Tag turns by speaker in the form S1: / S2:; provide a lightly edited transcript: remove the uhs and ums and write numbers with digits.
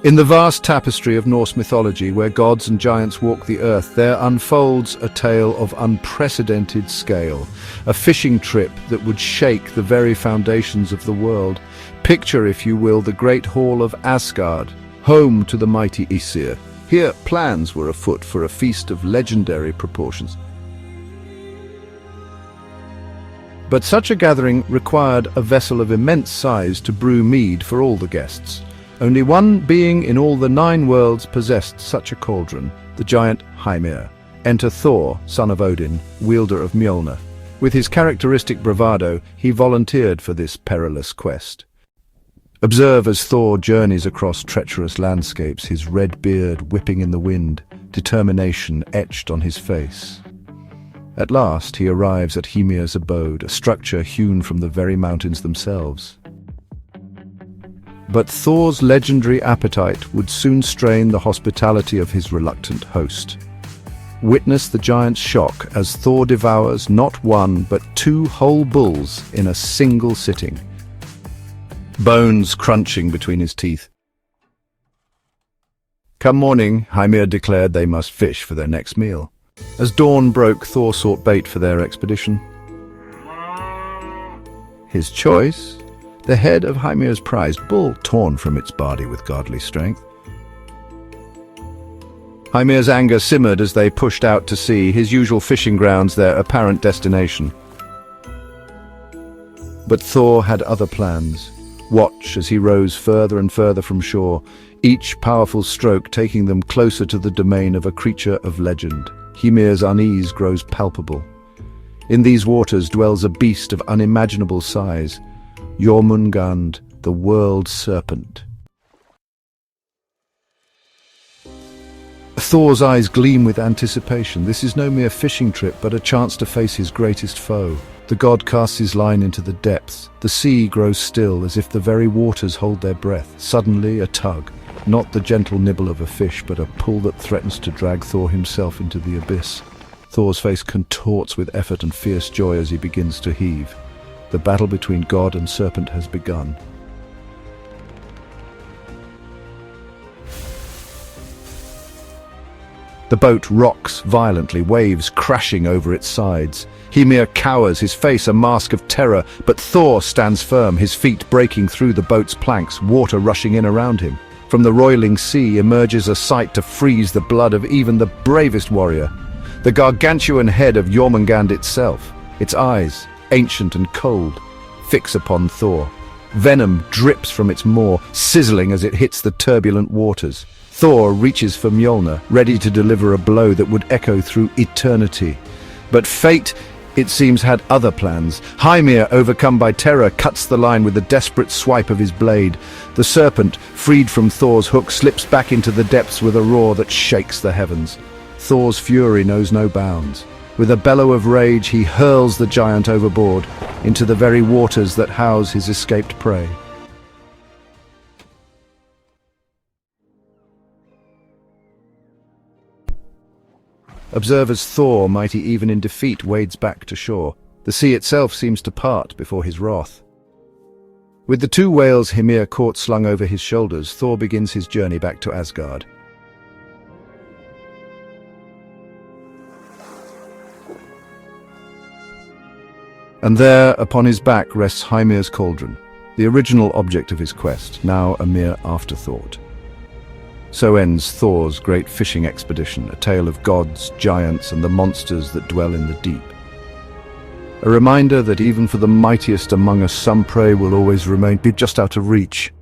S1: In the vast tapestry of Norse mythology, where gods and giants walk the earth, there unfolds a tale of unprecedented scale, a fishing trip that would shake the very foundations of the world. Picture, if you will, the great hall of Asgard, home to the mighty Aesir. Here, plans were afoot for a feast of legendary proportions. But such a gathering required a vessel of immense size to brew mead for all the guests. Only one being in all the 9 worlds possessed such a cauldron, the giant Hymir. Enter Thor, son of Odin, wielder of Mjölnir. With his characteristic bravado, he volunteered for this perilous quest. Observe as Thor journeys across treacherous landscapes, his red beard whipping in the wind, determination etched on his face. At last he arrives at Hymir's abode, a structure hewn from the very mountains themselves. But Thor's legendary appetite would soon strain the hospitality of his reluctant host. Witness the giant's shock as Thor devours not 1 but 2 whole bulls in a single sitting, bones crunching between his teeth. Come morning, Hymir declared they must fish for their next meal. As dawn broke, Thor sought bait for their expedition. His choice? The head of Hymir's prized bull, torn from its body with godly strength. Hymir's anger simmered as they pushed out to sea, his usual fishing grounds their apparent destination. But Thor had other plans. Watch as he rose further and further from shore, each powerful stroke taking them closer to the domain of a creature of legend. Hymir's unease grows palpable. In these waters dwells a beast of unimaginable size, Jormungandr, the world-serpent. Thor's eyes gleam with anticipation. This is no mere fishing trip, but a chance to face his greatest foe. The god casts his line into the depths. The sea grows still, as if the very waters hold their breath. Suddenly, a tug. Not the gentle nibble of a fish, but a pull that threatens to drag Thor himself into the abyss. Thor's face contorts with effort and fierce joy as he begins to heave. The battle between god and serpent has begun. The boat rocks violently, waves crashing over its sides. Hymir cowers, his face a mask of terror, but Thor stands firm, his feet breaking through the boat's planks, water rushing in around him. From the roiling sea emerges a sight to freeze the blood of even the bravest warrior. The gargantuan head of Jormungandr itself, its eyes, ancient and cold, fix upon Thor. Venom drips from its maw, sizzling as it hits the turbulent waters. Thor reaches for Mjölnir, ready to deliver a blow that would echo through eternity. But fate, it seems, had other plans. Hymir, overcome by terror, cuts the line with a desperate swipe of his blade. The serpent, freed from Thor's hook, slips back into the depths with a roar that shakes the heavens. Thor's fury knows no bounds. With a bellow of rage, he hurls the giant overboard, into the very waters that house his escaped prey. Observe as Thor, mighty even in defeat, wades back to shore. The sea itself seems to part before his wrath. With the 2 whales Hymir caught slung over his shoulders, Thor begins his journey back to Asgard. And there, upon his back, rests Hymir's cauldron, the original object of his quest, now a mere afterthought. So ends Thor's great fishing expedition, a tale of gods, giants, and the monsters that dwell in the deep. A reminder that even for the mightiest among us, some prey will always remain just out of reach.